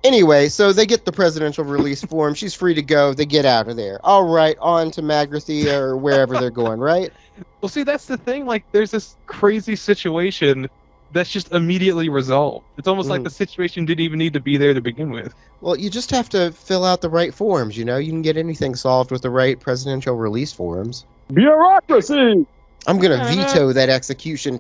Anyway, so they get the presidential release form. She's free to go. They get out of there. All right, on to Magrathea or wherever they're going, right? Well, see, that's the thing. Like, there's this crazy situation that's just immediately resolved. It's almost like the situation didn't even need to be there to begin with. Well, you just have to fill out the right forms, you know? You can get anything solved with the right presidential release forms. Bureaucracy! I'm going to veto that execution.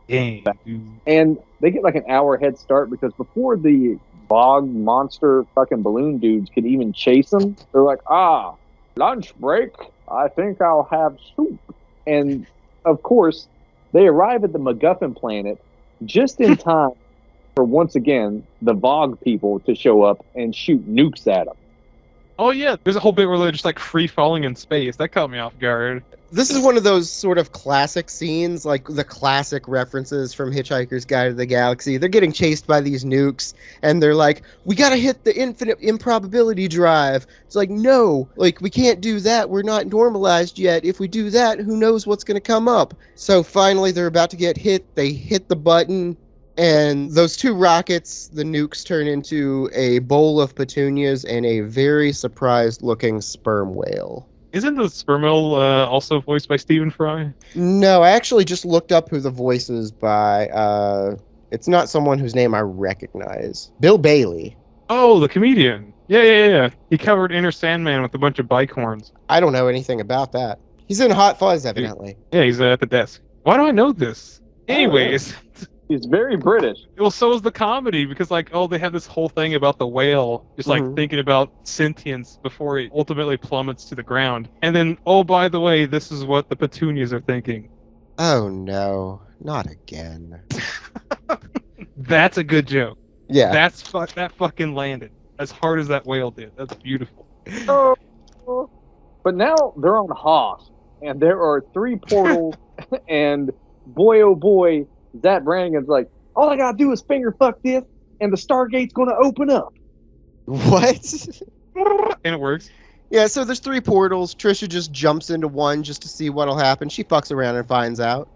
Dang, dude. And they get like an hour head start because before the bog monster fucking balloon dudes could even chase them, they're like, lunch break. I think I'll have soup. And of course, they arrive at the MacGuffin planet just in time for, once again, the Vogue people to show up and shoot nukes at them. Oh yeah, there's a whole bit where they're just like free falling in space. That caught me off guard. This is one of those sort of classic scenes, like the classic references from Hitchhiker's Guide to the Galaxy. They're getting chased by these nukes, and they're like, we gotta hit the infinite improbability drive. It's like, no, like, we can't do that. We're not normalized yet. If we do that, who knows what's gonna come up? So finally, they're about to get hit. They hit the button, and those two rockets, the nukes, turn into a bowl of petunias and a very surprised-looking sperm whale. Isn't the sperm whale also voiced by Stephen Fry? No, I actually just looked up who the voice is by. It's not someone whose name I recognize. Bill Bailey. Oh, the comedian. Yeah. He covered Inner Sandman with a bunch of bike horns. I don't know anything about that. He's in Hot Fuzz, evidently. Yeah, he's at the desk. Why do I know this? Anyways. He's very British. Well, so is the comedy, because like, oh, they have this whole thing about the whale just like thinking about sentience before it ultimately plummets to the ground. And then, oh, by the way, this is what the petunias are thinking. Oh no, not again. That's a good joke. Yeah. That fucking landed as hard as that whale did. That's beautiful. But now they're on Hoth, and there are 3 portals, and boy, oh boy, Zach Brannigan's like, all I gotta do is finger fuck this, and the Stargate's gonna open up. What? And it works. Yeah, so there's 3 portals. Trisha just jumps into one just to see what'll happen. She fucks around and finds out.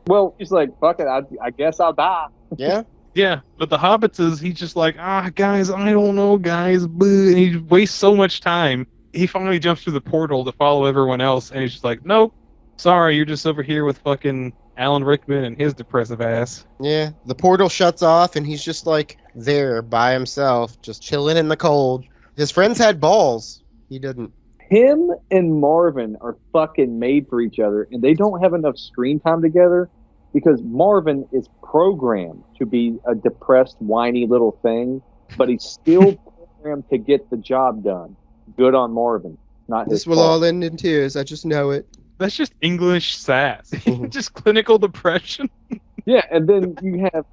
Well, she's like, fuck it, I guess I'll die. Yeah? Yeah, but the Hobbits is, he's just like, guys, I don't know, guys. And he wastes so much time. He finally jumps through the portal to follow everyone else, and he's just like, nope, sorry, you're just over here with fucking Alan Rickman and his depressive ass. Yeah, the portal shuts off, and he's just like there by himself, just chilling in the cold. His friends had balls. He didn't. Him and Marvin are fucking made for each other, and they don't have enough screen time together because Marvin is programmed to be a depressed, whiny little thing, but he's still programmed to get the job done. Good on Marvin. Not his This will fault. all end in tears. I just know it. That's just English sass. Just clinical depression. Yeah, and then you have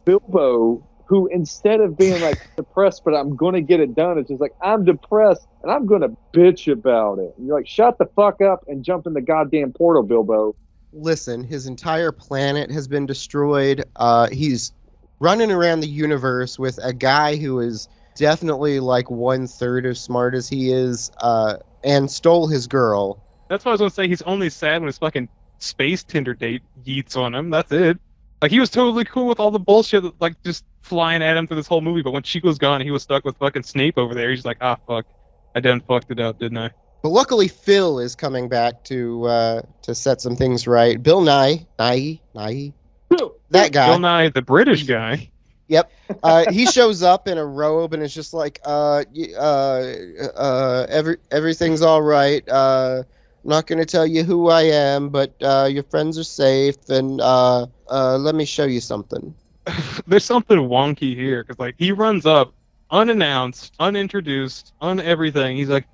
Bilbo, who instead of being like depressed, but I'm gonna get it done, it's just like, I'm depressed and I'm gonna bitch about it. And you're like, shut the fuck up and jump in the goddamn portal, Bilbo. Listen, his entire planet has been destroyed. He's running around the universe with a guy who is definitely like 1/3 as smart as he is, and stole his girl. That's why I was gonna say he's only sad when his fucking space Tinder date yeets on him. That's it. Like, he was totally cool with all the bullshit, like, just flying at him through this whole movie, but when Chico's gone, he was stuck with fucking Snape over there. He's like, fuck. I done fucked it up, didn't I? But luckily, Phil is coming back to set some things right. Bill Nye, that guy. Bill Nye, the British guy. Yep. He shows up in a robe and is just like, everything's all right. I'm not going to tell you who I am, but your friends are safe, and let me show you something. There's something wonky here, because, like, he runs up, unannounced, unintroduced, everything. He's like,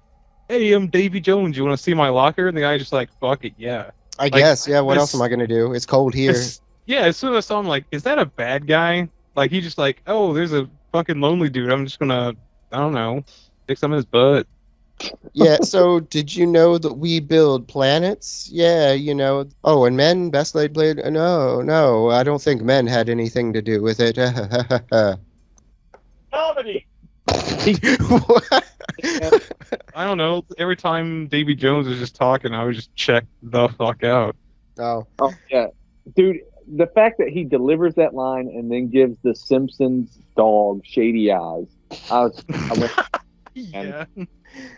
hey, I'm Davy Jones. You want to see my locker? And the guy's just like, fuck it, yeah. I guess, yeah, what else am I going to do? It's cold here. Yeah, as soon as I saw him, like, is that a bad guy? Like, he just like, oh, there's a fucking lonely dude. I'm just gonna, I don't know, stick some in his butt. Yeah, so did you know that we build planets? Yeah, you know. Oh, and men, best laid blade? No, I don't think men had anything to do with it. Comedy! I don't know. Every time Davy Jones was just talking, I would just check the fuck out. Oh, yeah. Dude, the fact that he delivers that line and then gives the Simpsons dog shady eyes. I went, yeah.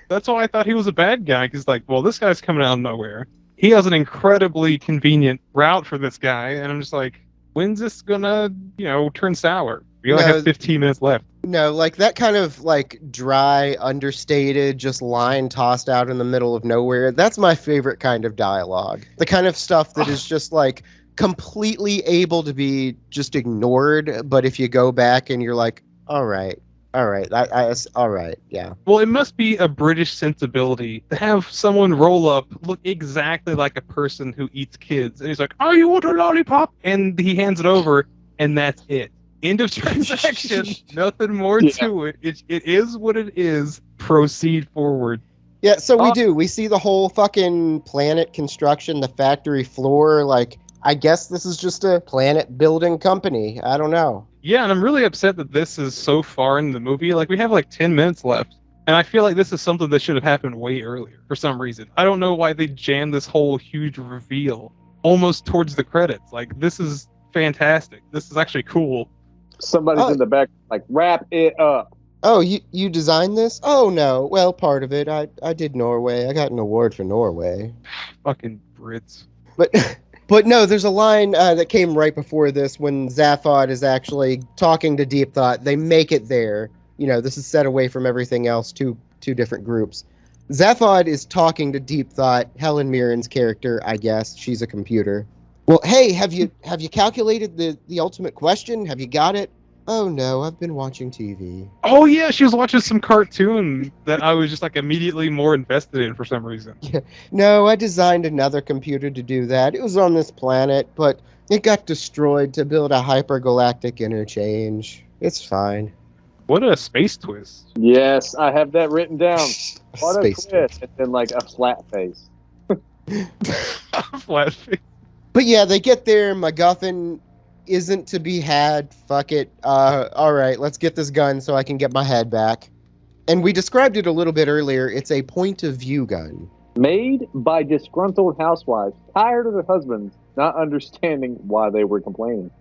That's why I thought he was a bad guy, because, like, well, this guy's coming out of nowhere. He has an incredibly convenient route for this guy, and I'm just like, when's this gonna, turn sour? We only have 15 minutes left. No, like that kind of like dry, understated, just line tossed out in the middle of nowhere. That's my favorite kind of dialogue. The kind of stuff that is just like completely able to be just ignored. But if you go back and you're like, all right, all right, yeah. Well, it must be a British sensibility to have someone roll up, look exactly like a person who eats kids, and he's like, "Oh, you want a lollipop?" And he hands it over, and that's it. End of transaction. Nothing more Yeah. to it. It is what it is. Proceed forward. Yeah, so we Oh. do. We see the whole fucking planet construction, the factory floor. Like, I guess this is just a planet building company. I don't know. Yeah, and I'm really upset that this is so far in the movie. Like, we have like 10 minutes left. And I feel like this is something that should have happened way earlier for some reason. I don't know why they jammed this whole huge reveal almost towards the credits. Like, this is fantastic. This is actually cool. Somebody's in the back, like, wrap it up. Oh, you designed this? Oh no. Well, part of it. I did Norway. I got an award for Norway. Fucking Brits. But but no, there's a line that came right before this when Zaphod is actually talking to Deep Thought. They make it there. You know, this is set away from everything else. Two different groups. Zaphod is talking to Deep Thought. Helen Mirren's character, I guess, she's a computer. Well, hey, have you calculated the ultimate question? Have you got it? Oh no, I've been watching TV. Oh, yeah, she was watching some cartoon that I was just like immediately more invested in for some reason. No, I designed another computer to do that. It was on this planet, but it got destroyed to build a hypergalactic interchange. It's fine. What a space twist. Yes, I have that written down. What a Space twist. And then, like, a flat face. Flat face. But yeah, they get there. MacGuffin isn't to be had. Fuck it. All right, let's get this gun so I can get my head back. And we described it a little bit earlier. It's a point of view gun. Made by disgruntled housewives, tired of their husbands not understanding why they were complaining.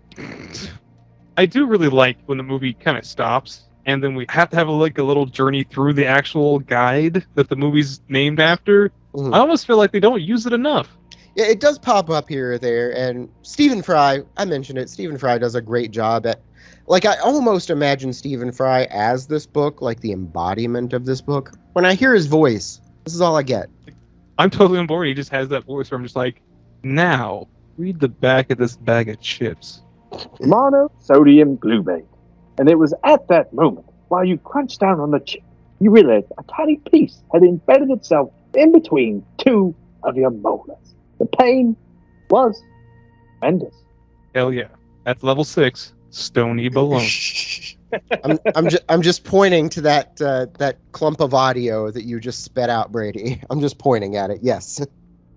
I do really like when the movie kind of stops and then we have to have a little journey through the actual guide that the movie's named after. Mhm. I almost feel like they don't use it enough. Yeah, it does pop up here or there, and Stephen Fry, I mentioned it, Stephen Fry does a great job at, like, I almost imagine Stephen Fry as this book, like the embodiment of this book. When I hear his voice, this is all I get. I'm totally on board. He just has that voice where I'm just like, now, read the back of this bag of chips. Monosodium glutamate. And it was at that moment, while you crunched down on the chip, you realized a tiny piece had embedded itself in between two of your molars. The pain was tremendous. Hell yeah. That's level 6. Stony baloney. I'm just pointing to that clump of audio that you just spat out, Brady. I'm just pointing at it. Yes.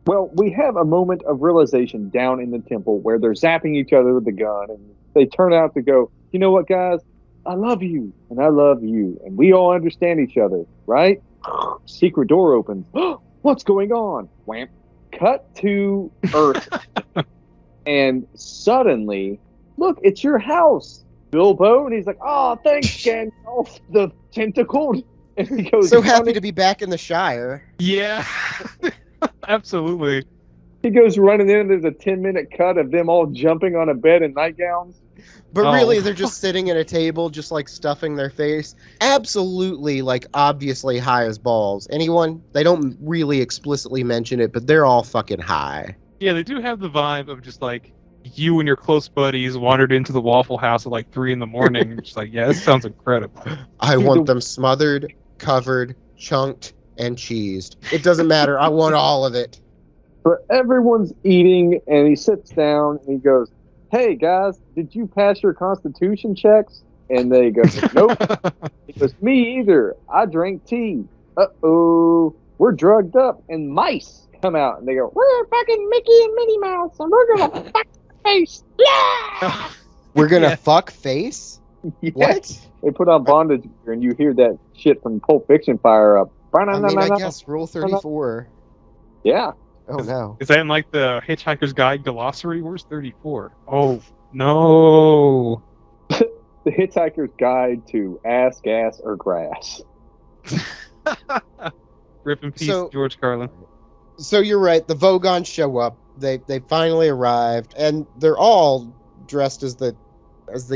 Well, we have a moment of realization down in the temple where they're zapping each other with the gun, and they turn out to go, you know what, guys? I love you, and I love you, and we all understand each other, right? Secret door opens. What's going on? Wham. Cut to Earth, and suddenly, look, it's your house, Bilbo. And he's like, oh, thanks, Gandalf, the tentacled. And he goes, So happy to be back in the Shire. Yeah. Absolutely. He goes running in, and there's a 10-minute cut of them all jumping on a bed in nightgowns. But Oh. really, they're just sitting at a table, just like stuffing their face. Absolutely, like, obviously high as balls. Anyone? They don't really explicitly mention it, but they're all fucking high. Yeah, they do have the vibe of just like you and your close buddies wandered into the Waffle House at like 3 a.m. Just like, yeah, this sounds incredible. I want them smothered, covered, chunked, and cheesed. It doesn't matter. I want all of it. But everyone's eating, and he sits down, and he goes, hey, guys, did you pass your constitution checks? And they go, nope. He goes, me either. I drank tea. Uh-oh. We're drugged up. And mice come out, and they go, we're fucking Mickey and Minnie Mouse, and we're going to fuck face. Yeah! We're gonna Yeah. fuck face? Yeah. What? They put on bondage gear, and you hear that shit from Pulp Fiction fire up. I mean, I guess Rule 34. Yeah. Oh, no. Is that in like the Hitchhiker's Guide glossary? Where's 34? Oh, no. The Hitchhiker's Guide to Ass, Gas, or Grass. Rip in peace, So- George Carlin. So you're right. The Vogons show up. They finally arrived, and they're all dressed as the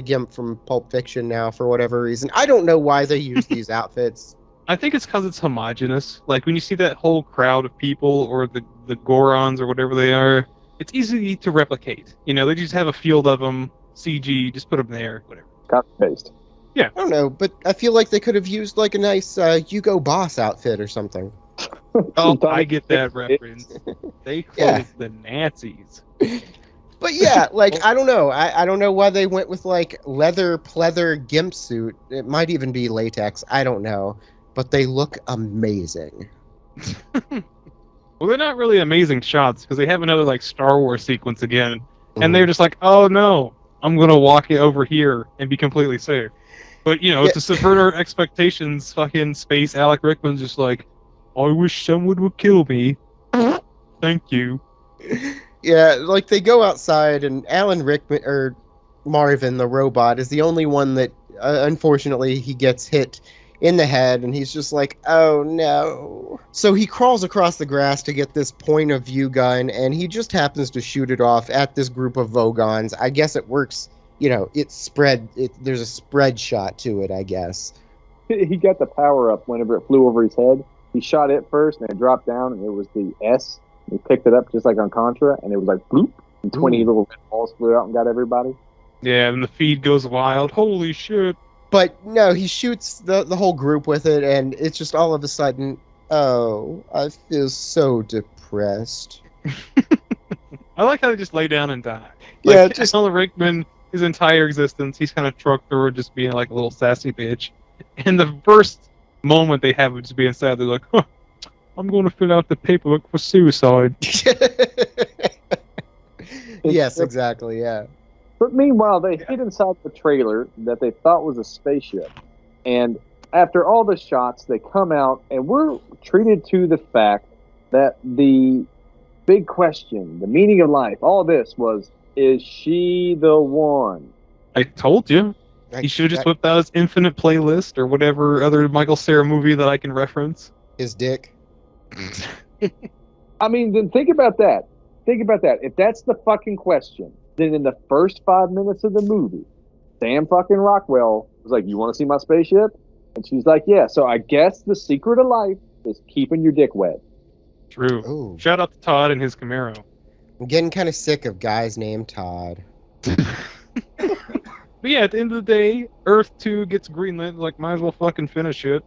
Gimp from Pulp Fiction now for whatever reason. I don't know why they use these outfits. I think it's because it's homogenous. Like when you see that whole crowd of people, or the Gorons, or whatever they are, it's easy to replicate. You know, they just have a field of them, CG, just put them there, whatever. Copy paste. I don't know, but I feel like they could have used like a nice Hugo Boss outfit or something. Oh, I get that reference. They clothed the Nazis. But yeah, like I don't know. I don't know why they went with like leather pleather gimp suit. It might even be latex. I don't know. But they look amazing. Well, they're not really amazing shots because they have another like Star Wars sequence again, and Mhm. they're just like, "Oh no, I'm gonna walk it over here and be completely safe." But you know, Yeah. to subvert our expectations, fucking space Alec Rickman's just like, "I wish someone would kill me." Thank you. Yeah, like they go outside, and Alan Rickman or Marvin, the robot, is the only one that unfortunately he gets hit in the head, and he's just like, "Oh no!" So he crawls across the grass to get this point of view gun, and he just happens to shoot it off at this group of Vogons. I guess it works. You know, it's spread. There's a spread shot to it, I guess. He got the power up whenever it flew over his head. He shot it first, and it dropped down, and it was the S. He picked it up just like on Contra, and it was like bloop, and 20 little red balls flew out and got everybody. Yeah, and the feed goes wild. Holy shit! But no, he shoots the whole group with it, and it's just all of a sudden, oh, I feel so depressed. I like how they just lay down and die. Yeah, Like, just Alan Rickman, his entire existence, he's kind of trucked through just being like a little sassy bitch. And the first moment they have of just being sad, they're like, huh, I'm going to fill out the paperwork for suicide. yes, exactly, yeah. But meanwhile, they hid inside the trailer that they thought was a spaceship. And after all the shots, they come out, and we're treated to the fact that the big question, the meaning of life, all this was, is she the one? I told you. He should have just whipped out his Infinite playlist or whatever other Michael Cera movie that I can reference. His dick. I mean, then think about that. Think about that. If that's the fucking question, then in the first 5 minutes of the movie, Sam fucking Rockwell was like, "You want to see my spaceship?" And she's like, "Yeah." So I guess the secret of life is keeping your dick wet. True. Ooh. Shout out to Todd and his Camaro. I'm getting kind of sick of guys named Todd. But yeah, at the end of the day, Earth 2 gets greenlit. Like, might as well fucking finish it.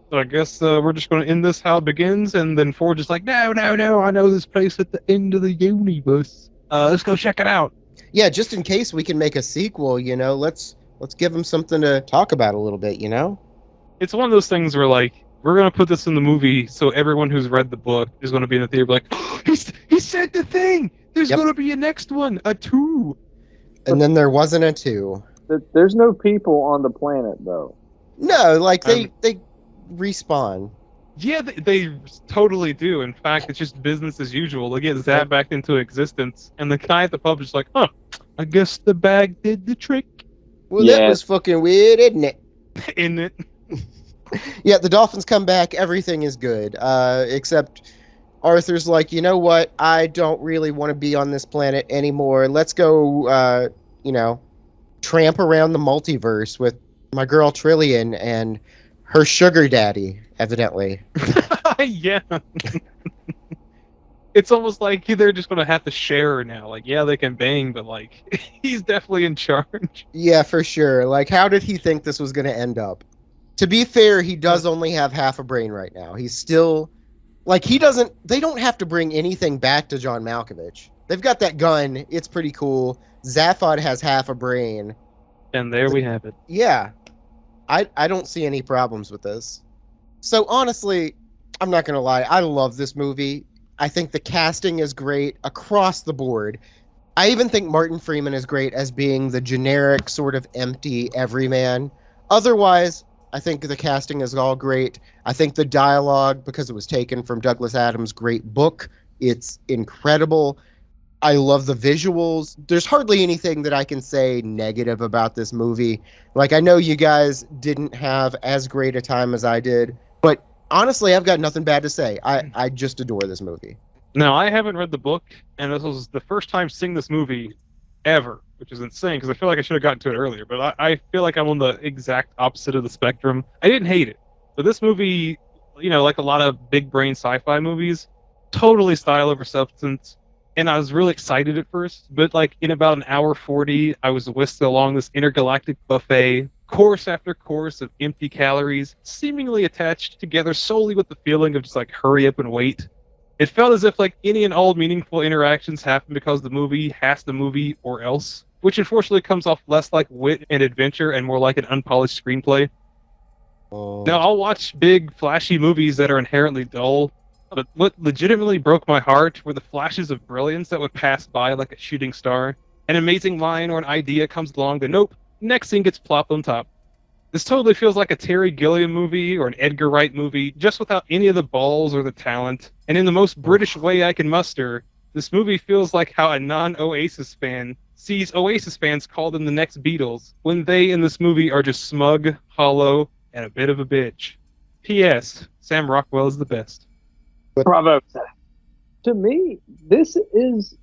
So I guess we're just going to end this how it begins, and then Ford just like, no, I know this place at the end of the universe. Let's go check it out. Yeah, just in case we can make a sequel, you know, let's give them something to talk about a little bit, you know? It's one of those things where, like, we're going to put this in the movie, so everyone who's read the book is going to be in the theater like, oh, he said the thing! There's going to be a next one, a 2! And then there wasn't a 2. There's no people on the planet, though. No, like, they respawn. Yeah, they totally do. In fact, it's just business as usual. They get zapped back into existence, and the guy at the pub is like, huh, I guess the bag did the trick. Well, that was fucking weird, isn't it? Isn't it? Yeah, the dolphins come back, everything is good. Except Arthur's like, you know what? I don't really want to be on this planet anymore. Let's go, you know, tramp around the multiverse with my girl Trillian and her sugar daddy, evidently. Yeah. It's almost like they're just going to have to share her now. Like, yeah, they can bang, but, like, he's definitely in charge. Yeah, for sure. Like, how did he think this was going to end up? To be fair, he does only have half a brain right now. He's still... Like, they don't have to bring anything back to John Malkovich. They've got that gun. It's pretty cool. Zaphod has half a brain. And there we have it. Yeah. I don't see any problems with this. So, honestly, I'm not going to lie. I love this movie. I think the casting is great across the board. I even think Martin Freeman is great as being the generic, sort of empty everyman. Otherwise, I think the casting is all great. I think the dialogue, because it was taken from Douglas Adams' great book, it's incredible. I love the visuals. There's hardly anything that I can say negative about this movie. Like, I know you guys didn't have as great a time as I did, but honestly, I've got nothing bad to say. I just adore this movie. Now, I haven't read the book, and this was the first time seeing this movie ever, which is insane, because I feel like I should have gotten to it earlier, but I feel like I'm on the exact opposite of the spectrum. I didn't hate it, but this movie, you know, like a lot of big brain sci-fi movies, totally style over substance. and I was really excited at first, but like in about an hour 40, I was whisked along this intergalactic buffet, course after course of empty calories, seemingly attached together solely with the feeling of just like hurry up and wait. It felt as if like any and all meaningful interactions happen because the movie has the movie or else, which unfortunately comes off less like wit and adventure and more like an unpolished screenplay. Now, I'll watch big, flashy movies that are inherently dull, but what legitimately broke my heart were the flashes of brilliance that would pass by like a shooting star. An amazing line or an idea comes along, then nope, next scene gets plopped on top. This totally feels like a Terry Gilliam movie or an Edgar Wright movie, just without any of the balls or the talent. And in the most British way I can muster, this movie feels like how a non-Oasis fan sees Oasis fans call them the next Beatles, when they in this movie are just smug, hollow, and a bit of a bitch. P.S. Sam Rockwell is the best. Bravo. To me, this is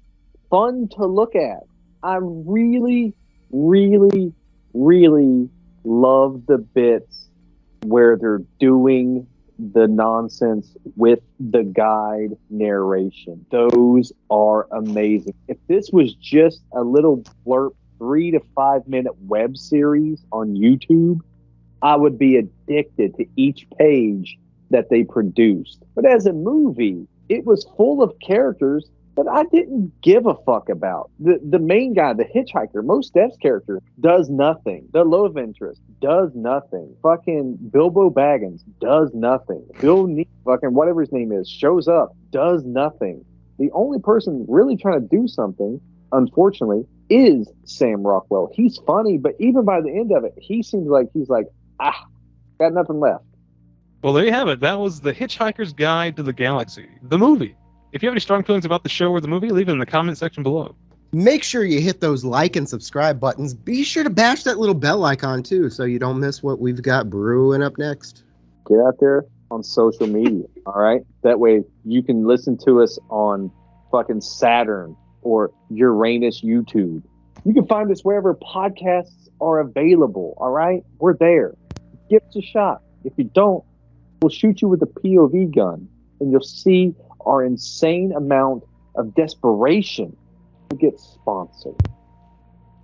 fun to look at. I really, really, really love the bits where they're doing the nonsense with the guide narration. Those are amazing. If this was just a little blurb, 3 to 5 minute web series on YouTube, I would be addicted to each page that they produced. But as a movie, it was full of characters that I didn't give a fuck about. The main guy, the hitchhiker, Mos Def's character, does nothing. The love interest does nothing. Fucking Bilbo Baggins does nothing. Fucking whatever his name is, shows up, does nothing. The only person really trying to do something, unfortunately, is Sam Rockwell. He's funny, but even by the end of it, he seems like he's like, got nothing left. Well, there you have it. That was The Hitchhiker's Guide to the Galaxy, the movie. If you have any strong feelings about the show or the movie, leave it in the comment section below. Make sure you hit those like and subscribe buttons. Be sure to bash that little bell icon too, so you don't miss what we've got brewing up next. Get out there on social media, all right? That way you can listen to us on fucking Saturn or Uranus YouTube. You can find us wherever podcasts are available, all right? We're there. Give us a shot. If you don't, we'll shoot you with a POV gun, and you'll see our insane amount of desperation to get sponsored.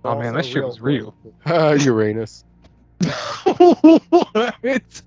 Oh man, that shit was real. Uranus. What?